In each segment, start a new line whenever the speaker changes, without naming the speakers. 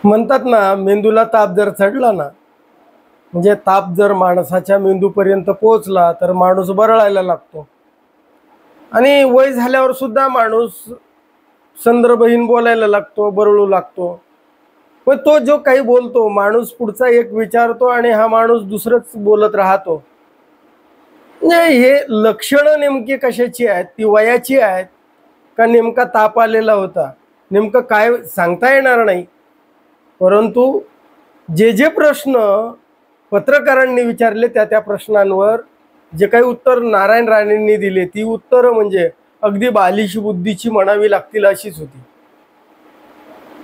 म्हणतात ना, मेंदूला ताप जर चढला ना, म्हणजे ताप जर माणसाच्या मेंदूपर्यंत पोहोचला तर माणूस बरळायला लागतो. आणि वय झाल्यावर सुद्धा माणूस संदर्भहीन बोलायला लागतो, बरळू लागतो. पण तो जो काही बोलतो, माणूस पुढचा एक विचारतो आणि हा माणूस दुसरंच बोलत राहतो. म्हणजे हे लक्षणं नेमकी कशाची आहेत? ती वयाची आहेत का नेमका ताप आलेला होता? नेमकं काय सांगता येणार नाही. परंतु जे जे प्रश्न पत्रकारांनी विचारले त्या प्रश्नांवर जे काही उत्तर नारायण राणेंनी दिले, ती उत्तरं म्हणजे अगदी बालिश बुद्धीची म्हणावी लागतील अशीच होती.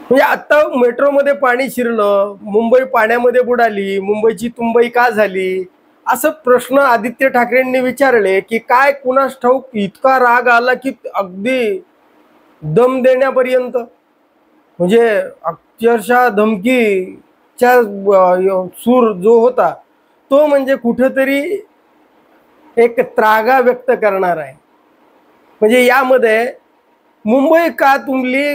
म्हणजे आता मेट्रोमध्ये पाणी शिरलं, मुंबई पाण्यामध्ये बुडाली, मुंबईची तुंबई का झाली, असं प्रश्न आदित्य ठाकरेंनी विचारले की काय कुणास ठाऊक इतका राग आला की अगदी दम देण्यापर्यंत, म्हणजे अक्षरशः धमकीच्या सूर जो होता तो म्हणजे कुठेतरी एक त्रागा व्यक्त करणार आहे. म्हणजे यामध्ये मुंबई का तुंबली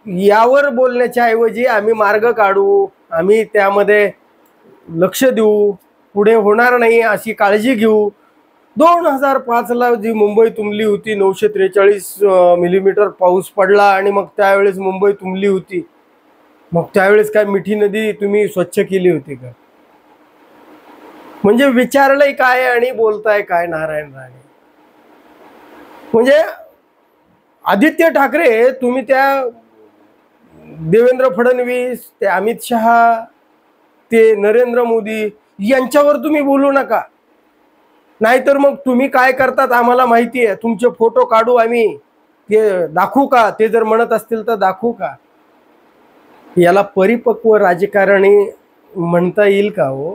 यावर बोलण्याच्या ऐवजी आम्ही मार्ग काढू, आम्ही त्यामध्ये लक्ष देऊ, पुढे होणार नाही अशी काळजी घेऊ. 2005ला जी मुंबई तुंबली होती, 943 मिलीमीटर पाऊस पडला आणि मग त्यावेळेस मुंबई तुंबली होती. मग त्यावेळेस काय मिठी नदी तुम्ही स्वच्छ केली होती का? म्हणजे विचारलंय काय आणि बोलताय काय नारायण राणे? म्हणजे आदित्य ठाकरे, तुम्ही त्या देवेंद्र फडणवीस, ते अमित शहा, ते नरेंद्र मोदी यांच्यावर तुम्ही बोलू नका. नाहीतर मग तुम्ही काय करतात आम्हाला माहिती आहे. तुमचे फोटो काढू, आम्ही ते दाखवू का? ते जर म्हणत असतील तर दाखवू का? याला परिपक्व राजकारणी म्हणता येईल का हो?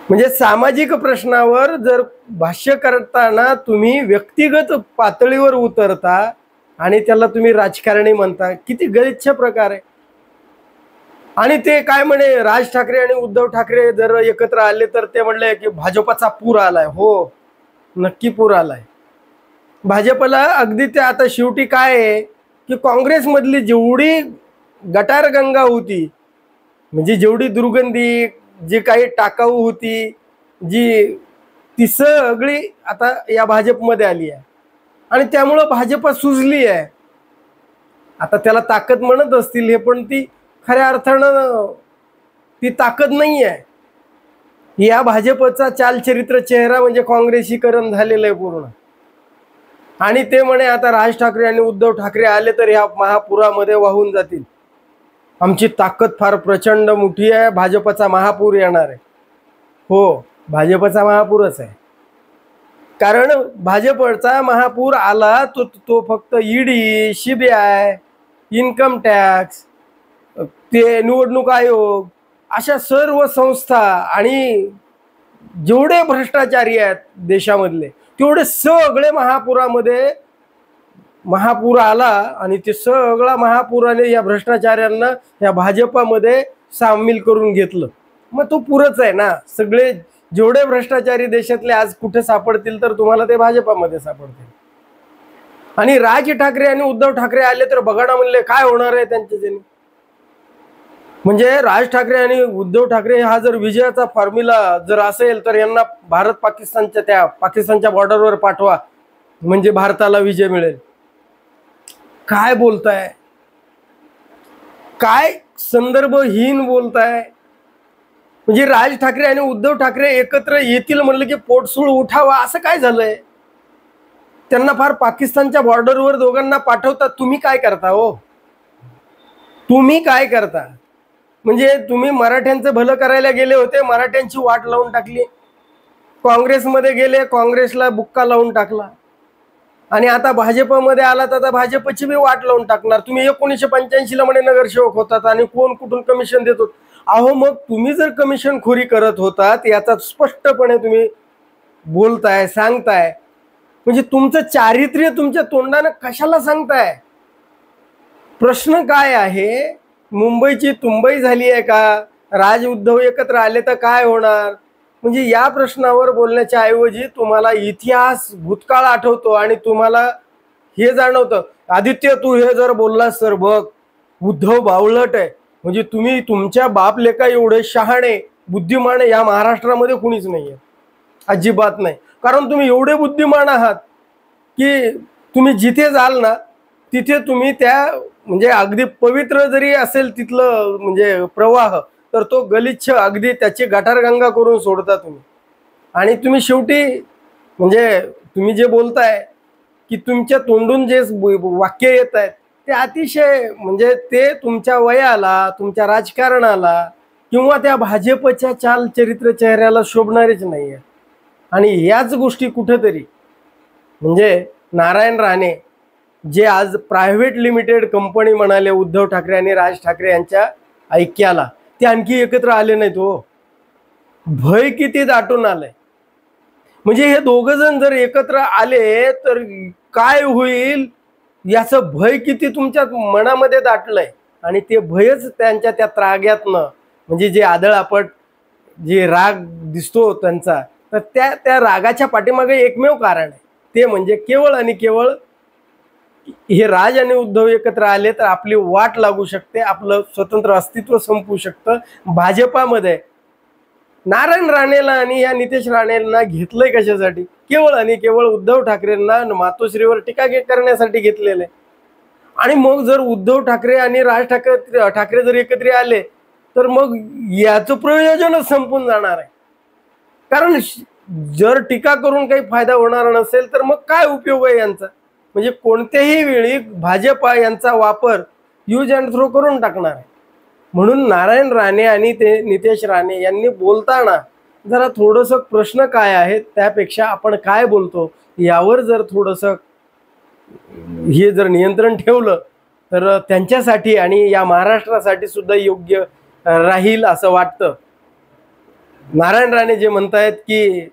म्हणजे सामाजिक प्रश्नावर जर भाष्य करताना तुम्ही व्यक्तिगत पातळीवर उतरता आणि त्याला तुम्ही राजकारणी म्हणता, किती गलिच्छ प्रकार आहे. आणि ते काय म्हणे, राज ठाकरे आणि उद्धव ठाकरे जर एकत्र आले तर ते म्हणले की भाजपचा पूर आलाय. हो, नक्की पूर आलाय भाजपला. अगदी ते आता शेवटी काय आहे की काँग्रेसमधली जेवढी गटार गंगा होती, म्हणजे जेवढी दुर्गंधी, जी काही टाकाऊ होती, जी ती सगळी आता या भाजपमध्ये आली आहे. आणि त्यामुळं भाजप सुजली आहे. आता त्याला ताकद म्हणत असतील हे, पण ती खऱ्या अर्थानं ती ताकद नाही आहे. या भाजपचा चालचरित्र चेहरा म्हणजे काँग्रेसीकरण झालेलं आहे पूर्ण. आणि ते म्हणे आता राज ठाकरे आणि उद्धव ठाकरे आले तर ह्या महापुरामध्ये वाहून जातील. आमची ताकद फार प्रचंड मोठी आहे, भाजपचा महापूर येणार आहे. हो, भाजपचा महापूरच आहे. कारण भाजपचा महापूर आला तो फक्त ईडी, सीबीआय, इन्कम टॅक्स, ते निवडणूक आयोग, अशा सर्व संस्था आणि जेवढे भ्रष्टाचारी आहेत देशामधले तेवढे सगळे महापुरामध्ये महापूर आला. आणि ते सगळा महापुराने या भ्रष्टाचाऱ्यांना या भाजपामध्ये सामील करून घेतलं. मग तो पूरच आहे ना. सगळे जेवढे भ्रष्टाचारी देशातले आज कुठे सापडतील तर तुम्हाला ते भाजपामध्ये सापडतील. आणि राज ठाकरे आणि उद्धव ठाकरे आले तर बघा ना, म्हणले काय होणार आहे त्यांच्याच्याने. म्हणजे राज ठाकरे आणि उद्धव ठाकरे हा जर विजयाचा फॉर्म्युला जर असेल तर यांना भारत पाकिस्तानच्या बॉर्डरवर पाठवा, म्हणजे भारताला विजय मिळेल. काय बोलताय? काय संदर्भहीन बोलताय? म्हणजे राज ठाकरे आणि उद्धव ठाकरे एकत्र येतील म्हणलं की पोटसूळ उठावा, असं काय झालंय? त्यांना फार पाकिस्तानच्या बॉर्डरवर दोघांना पाठवतात. तुम्ही काय करता हो? तुम्ही काय करता? म्हणजे तुम्ही मराठ्यांचं भलं करायला गेले होते, मराठ्यांची वाट लावून टाकली. काँग्रेसमध्ये गेले, काँग्रेसला बुक्का लावून टाकला. आणि आता भाजपमध्ये आला तर आता भाजपची बी वाट लावून टाकणार. तुम्ही 1985ला म्हणे नगरसेवक होतात आणि कोण कुठून कमिशन देत होत. अहो, मग तुम्ही जर कमिशन खोरी करत होतात याचा स्पष्टपणे तुम्ही बोलताय, सांगताय. म्हणजे तुमचं चारित्र्य तुमच्या तोंडानं कशाला सांगताय? प्रश्न काय आहे? मुंबईची तुंबई झाली आहे का? राज उद्धव एकत्र आले तर काय होणार? म्हणजे या प्रश्नावर बोलण्याच्या ऐवजी तुम्हाला इतिहास, भूतकाळ आठवतो आणि तुम्हाला हे जाणवतं, आदित्य तू हे जर बोललास तर बघ उद्धव बावळट आहे, म्हणजे तुम्ही तुमच्या बाप लेका एवढे शहाणे बुद्धिमान या महाराष्ट्रामध्ये कुणीच नाहीये, अजिबात नाही. कारण तुम्ही एवढे बुद्धिमान आहात की तुम्ही जिथे जाल ना तिथे तुम्ही त्या म्हणजे अगदी पवित्र जरी असेल तिथलं म्हणजे प्रवाह, तर तो गलिच्छ अगदी त्याची गटारगंगा करून सोडता तुम्ही. आणि तुम्ही शेवटी म्हणजे तुम्ही जे बोलताय की तुमच्या तोंडून जे वाक्य येत आहेत ते अतिशय म्हणजे ते तुमच्या वयाला, तुमच्या राजकारणाला किंवा त्या भाजपच्या चालचरित्र चेहऱ्याला शोभणारेच नाही आहे. आणि याच गोष्टी कुठेतरी म्हणजे नारायण राणे जे आज प्रायव्हेट लिमिटेड कंपनी म्हणाले उद्धव ठाकरे आणि राज ठाकरे यांच्या ऐक्याला, ते आणखी एकत्र आले नाहीत हो. भय किती दाटून आलंय. म्हणजे हे दोघ जण जर एकत्र आले तर काय होईल याचं भय किती तुमच्या मनामध्ये दाटलंय. आणि ते भयच त्यांच्या त्या त्राग्यातनं म्हणजे जे आदळापट जे राग दिसतो त्यांचा, तर त्या त्या रागाच्या पाठीमागे एकमेव कारण आहे, ते म्हणजे केवळ आणि केवळ हे राज आणि उद्धव एकत्र आले तर आपली वाट लागू शकते, आपलं स्वतंत्र अस्तित्व संपू शकतं. भाजपामध्ये नारायण राणेला आणि या नितेश राणेंना घेतलंय कशासाठी? केवळ आणि केवळ उद्धव ठाकरेंना मातोश्रीवर टीका करण्यासाठी घेतलेलं आहे. आणि मग जर उद्धव ठाकरे आणि राज ठाकरे जर एकत्र आले तर मग याचं प्रयोजनच संपून जाणार आहे. कारण जर टीका करून काही फायदा होणार नसेल तर मग काय उपयोग आहे यांचा? म्हणजे कोणत्याही वेळी भाजपा यांचा वापर यूज अँड थ्रो करून टाकणार आहे. म्हणून नारायण राणे आणि ते नितेश राणे यांनी बोलताना जरा थोडंसं प्रश्न काय आहे त्यापेक्षा आपण काय बोलतो यावर जर थोडंसं हे जर नियंत्रण ठेवलं तर त्यांच्यासाठी आणि या महाराष्ट्रासाठी सुद्धा योग्य राहील असं वाटतं. नारायण राणे जे म्हणतायत की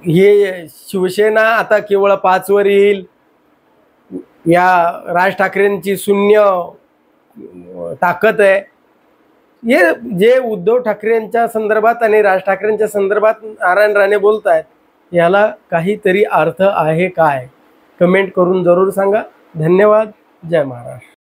हे शिवसेना आता केवळ 5 वर येईल, या राज ठाकरेंची शून्य ताकद आहे, हे जे उद्धव ठाकरेंच्या संदर्भात आणि राज ठाकरेंच्या संदर्भात नारायण राणे बोलतायत याला काहीतरी अर्थ आहे काय? कमेंट करून जरूर सांगा. धन्यवाद. जय महाराष्ट्र.